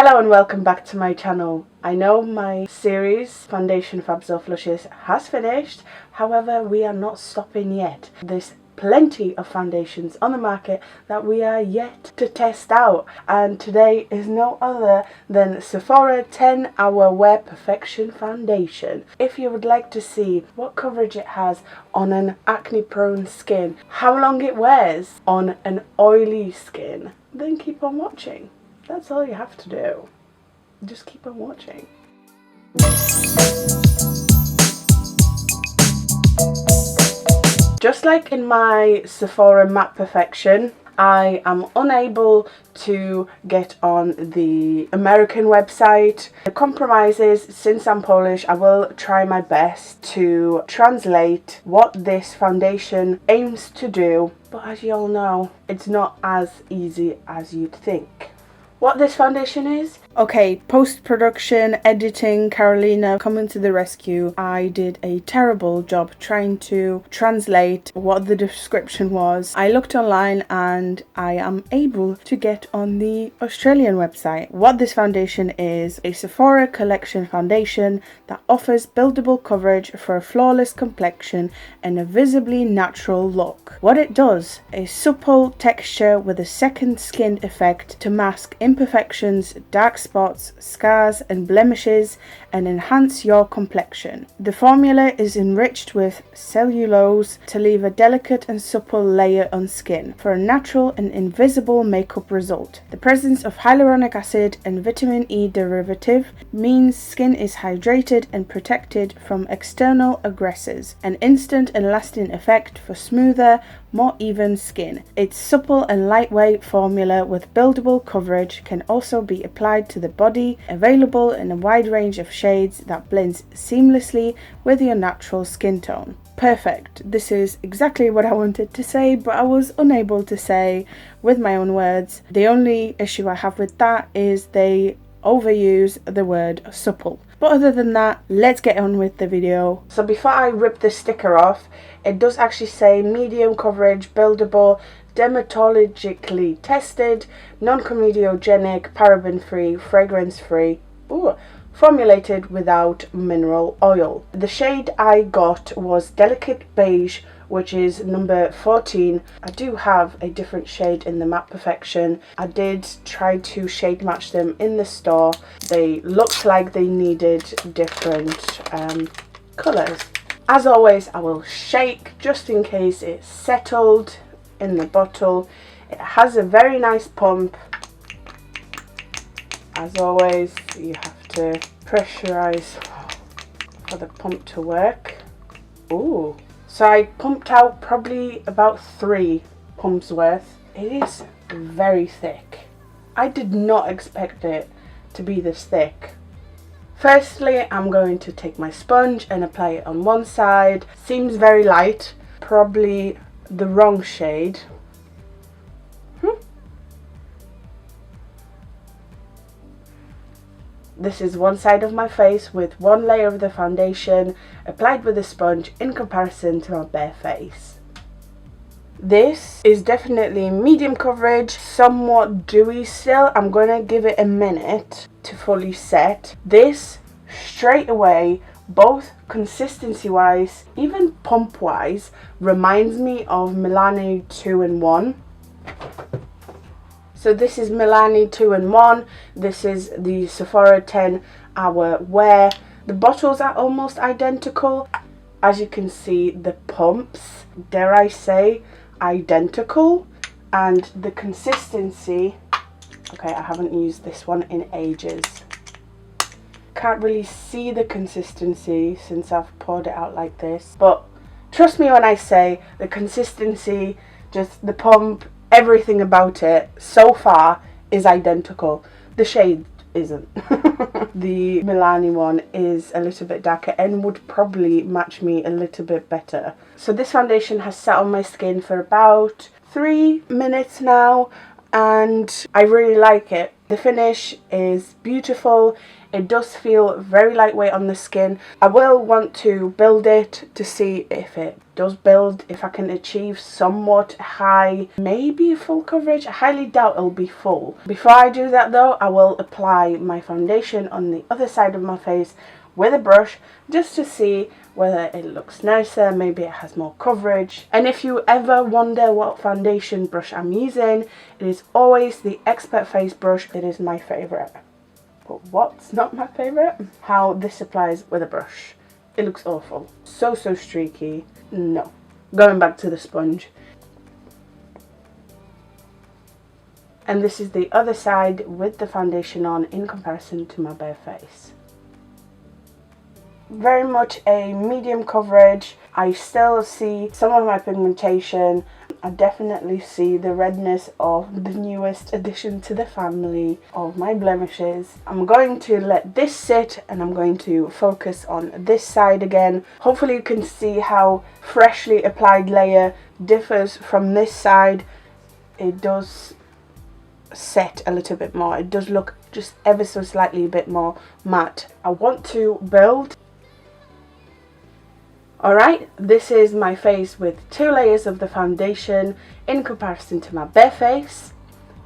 Hello and welcome back to my channel. I know my series Foundation Fabs or Flushes has finished, however we are not stopping yet. There's plenty of foundations on the market that we are yet to test out, and today is no other than Sephora 10Hr Wear Perfection Foundation. If you would like to see what coverage it has on an acne prone skin, how long it wears on an oily skin, then keep on watching. That's all you have to do. Just keep on watching. Just like in my Sephora Matte Perfection, I am unable to get on the American website. The compromise is, since I'm Polish, I will try my best to translate what this foundation aims to do. But as you all know, it's not as easy as you'd think. What this foundation is? Okay, post-production, editing, Carolina coming to the rescue. I did a terrible job trying to translate what the description was. I looked online and I am able to get on the Australian website. What this foundation is: a Sephora collection foundation that offers buildable coverage for a flawless complexion and a visibly natural look. What it does is supple texture with a second skin effect to mask imperfections, dark spots, scars and blemishes, and enhance your complexion. The formula is enriched with cellulose to leave a delicate and supple layer on skin for a natural and invisible makeup result. The presence of hyaluronic acid and vitamin E derivative means skin is hydrated and protected from external aggressors, an instant and lasting effect for smoother, more even skin. Its supple and lightweight formula with buildable coverage can also be applied to the body, available in a wide range of shades that blends seamlessly with your natural skin tone. Perfect. This is exactly what I wanted to say, but I was unable to say with my own words. The only issue I have with that is they overuse the word supple. But other than that, let's get on with the video. So before I rip the sticker off, it does actually say medium coverage, buildable, dermatologically tested, non-comedogenic, paraben-free, fragrance-free, formulated without mineral oil. The shade I got was Delicate Beige, which is number 14. I do have a different shade in the Matte Perfection. I did try to shade match them in the store. They looked like they needed different colours. As always, I will shake just in case it's settled in the bottle. It has a very nice pump. As always, you have to pressurize for the pump to work. Ooh. So I pumped out probably about 3 pumps worth. It is very thick. I did not expect it to be this thick. Firstly, I'm going to take my sponge and apply it on one side. Seems very light, probably the wrong shade. This is one side of my face with one layer of the foundation applied with a sponge in comparison to my bare face. This is definitely medium coverage, somewhat dewy still. I'm going to give it a minute to fully set. This straight away, both consistency wise, even pump wise, reminds me of Milani 2-in-1. So this is Milani 2-in-1. This is the Sephora 10Hr Wear. The bottles are almost identical. As you can see, the pumps, dare I say, identical. And the consistency, okay, I haven't used this one in ages. Can't really see the consistency since I've poured it out like this. But trust me when I say the consistency, just the pump, everything about it so far is identical. The shade isn't. The Milani one is a little bit darker and would probably match me a little bit better. So this foundation has sat on my skin for about 3 minutes now. and I really like it. The finish is beautiful. It does feel very lightweight on the skin. I will want to build it to see if it does build, if I can achieve somewhat high, maybe full coverage. I highly doubt it'll be full. Before I do that though, I will apply my foundation on the other side of my face with a brush just to see whether it looks nicer, maybe it has more coverage. And if you ever wonder what foundation brush I'm using, it is always the Expert Face brush. It is my favourite. But what's not my favourite? How this applies with a brush. It looks awful. So streaky. No. Going back to the sponge. And this is the other side with the foundation on in comparison to my bare face. Very much a medium coverage. I still see some of my pigmentation. I definitely see the redness of the newest addition to the family of my blemishes. I'm going to let this sit and I'm going to focus on this side again. Hopefully you can see how freshly applied layer differs from this side. It does set a little bit more. It does look just ever so slightly a bit more matte. I want to build. Alright, this is my face with 2 layers of the foundation in comparison to my bare face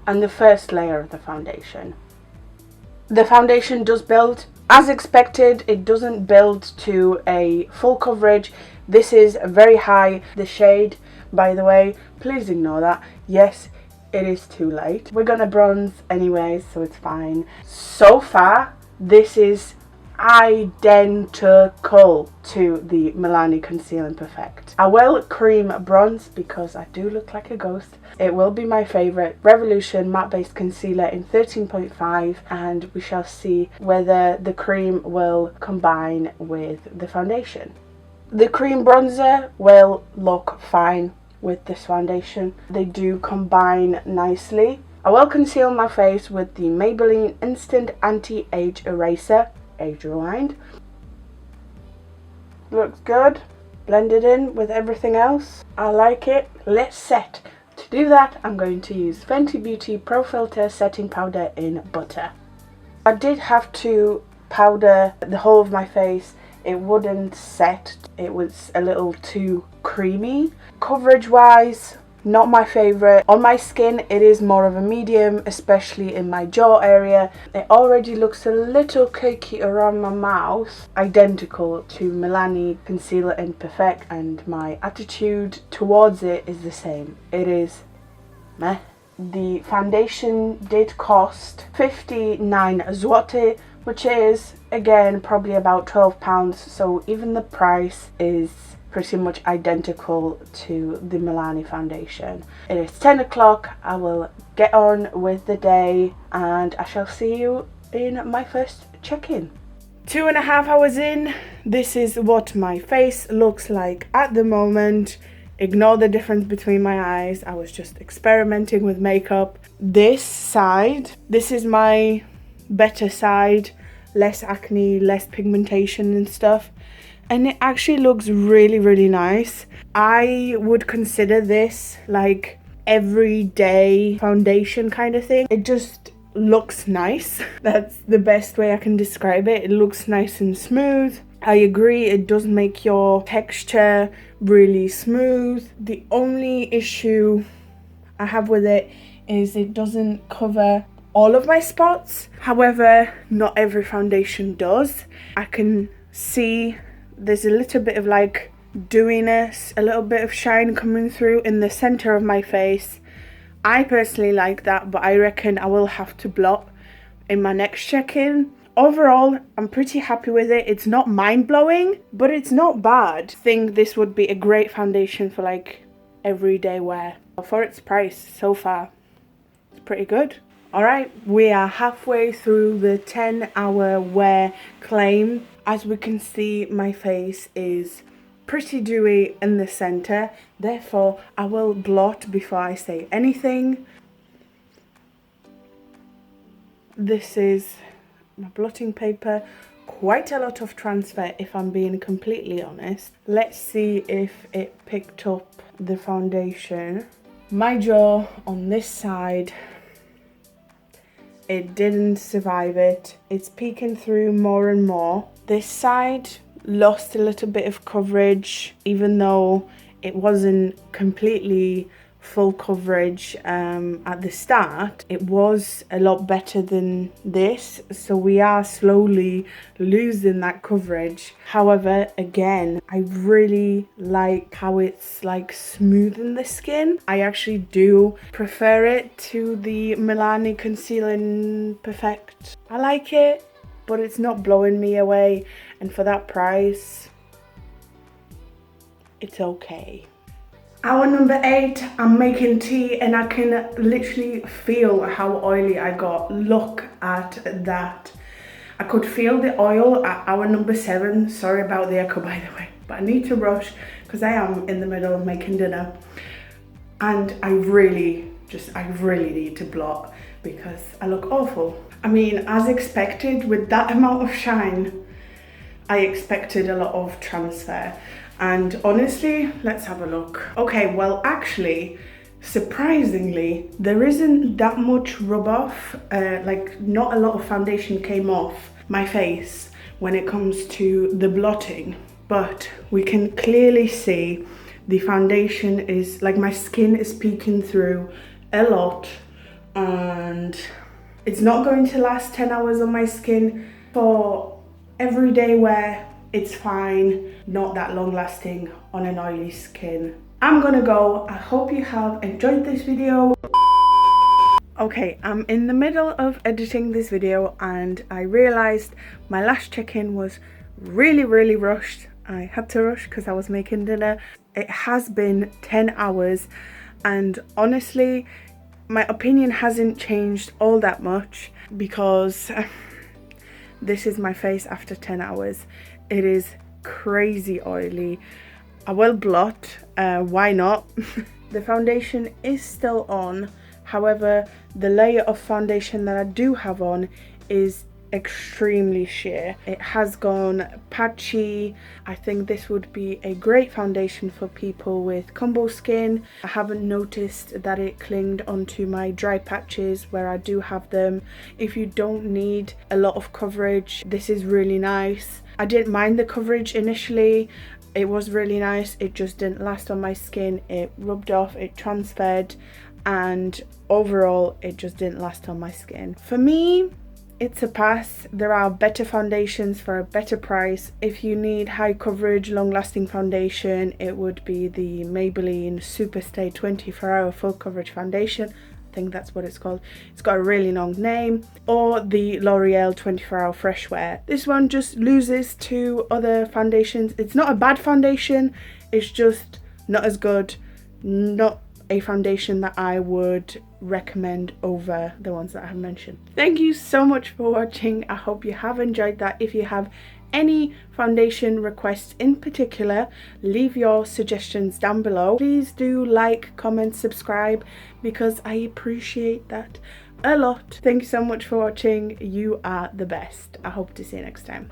and the first layer of the foundation. The foundation does build. As expected, it doesn't build to a full coverage. This is very high. The shade, by the way, please ignore that. Yes, it is too late. We're gonna bronze anyway, so it's fine. So far, this is identical to the Milani Conceal Perfect. I will cream bronze because I do look like a ghost. It will be my favourite Revolution matte based concealer in 13.5, and we shall see whether the cream will combine with the foundation. The cream bronzer will look fine with this foundation. They do combine nicely. I will conceal my face with the Maybelline Instant Anti-Age Eraser. Age Rewind. Looks good. Blended in with everything else. I like it. Let's set. To do that, I'm going to use Fenty Beauty Pro Filter Setting Powder in Butter. I did have to powder the whole of my face. It wouldn't set. It was a little too creamy. Coverage wise, not my favourite. On my skin it is more of a medium, especially in my jaw area. It already looks a little cakey around my mouth. Identical to Milani Conceal Perfect, and my attitude towards it is the same. It is meh. The foundation did cost 59 zloty, which is again probably about £12, so even the price is pretty much identical to the Milani foundation. It is 10 o'clock. I will get on with the day and I shall see you in my first check-in. 2.5 hours in, this is what my face looks like at the moment. Ignore the difference between my eyes. I was just experimenting with makeup. This side, this is my better side. Less acne, less pigmentation and stuff. And it actually looks really nice. I would consider this like everyday foundation kind of thing. It just looks nice. That's the best way I can describe it. It looks nice and smooth. I agree, it does make your texture really smooth. The only issue I have with it is it doesn't cover all of my spots. However, not every foundation does. I can see there's a little bit of like dewiness, a little bit of shine coming through in the center of my face. I personally like that, but I reckon I will have to blot in my next check-in. Overall, I'm pretty happy with it. It's not mind-blowing, but it's not bad. I think this would be a great foundation for like everyday wear. For its price so far, it's pretty good. Alright, we are halfway through the 10-hour wear claim. As we can see, my face is pretty dewy in the center. Therefore, I will blot before I say anything. This is my blotting paper. Quite a lot of transfer if I'm being completely honest. Let's see if it picked up the foundation. My jaw on this side it didn't survive it. It's peeking through more and more. This side lost a little bit of coverage, even though it wasn't completely full coverage at the start. It was a lot better than this, so we are slowly losing that coverage. However, again, I really like how it's like smoothing the skin. I actually do prefer it to the Milani Conceal Perfect. I like it, but it's not blowing me away, and for that price, it's okay. Hour number 8, I'm making tea and I can literally feel how oily I got. Look at that. I could feel the oil at hour number 7. Sorry about the echo, by the way, but I need to rush because I am in the middle of making dinner. And I really need to blot because I look awful. I mean, as expected, with that amount of shine, I expected a lot of transfer. And honestly, let's have a look. Okay, well, actually, surprisingly, there isn't that much rub off. Like, not a lot of foundation came off my face when it comes to the blotting. But we can clearly see the foundation is, like, my skin is peeking through a lot. And it's not going to last 10 hours on my skin. For everyday wear, it's fine, not that long lasting on an oily skin. I'm gonna go. I hope you have enjoyed this video. Okay, I'm in the middle of editing this video and I realized my last check-in was really rushed. I had to rush because I was making dinner. It has been 10 hours and honestly, my opinion hasn't changed all that much because this is my face after 10 hours. It is crazy oily. I will blot, why not? The foundation is still on. However, the layer of foundation that I do have on is extremely sheer. It has gone patchy. I think this would be a great foundation for people with combo skin. I haven't noticed that it clinged onto my dry patches where I do have them. If you don't need a lot of coverage, this is really nice. I didn't mind the coverage initially. It was really nice. It just didn't last on my skin. It rubbed off, it transferred, and overall it just didn't last on my skin. For me, it's a pass. There are better foundations for a better price. If you need high coverage, long lasting foundation, it would be the Maybelline Superstay 24-hour full coverage foundation. I think that's what it's called. It's got a really long name. Or the L'Oreal 24-hour fresh wear. This one just loses to other foundations. It's not a bad foundation, it's just not as good. Not a foundation that I would recommend over the ones that I have mentioned. Thank you so much for watching. I hope you have enjoyed that. If you have any foundation requests in particular, leave your suggestions down below. Please do like, comment, subscribe because I appreciate that a lot. Thank you so much for watching. You are the best. I hope to see you next time.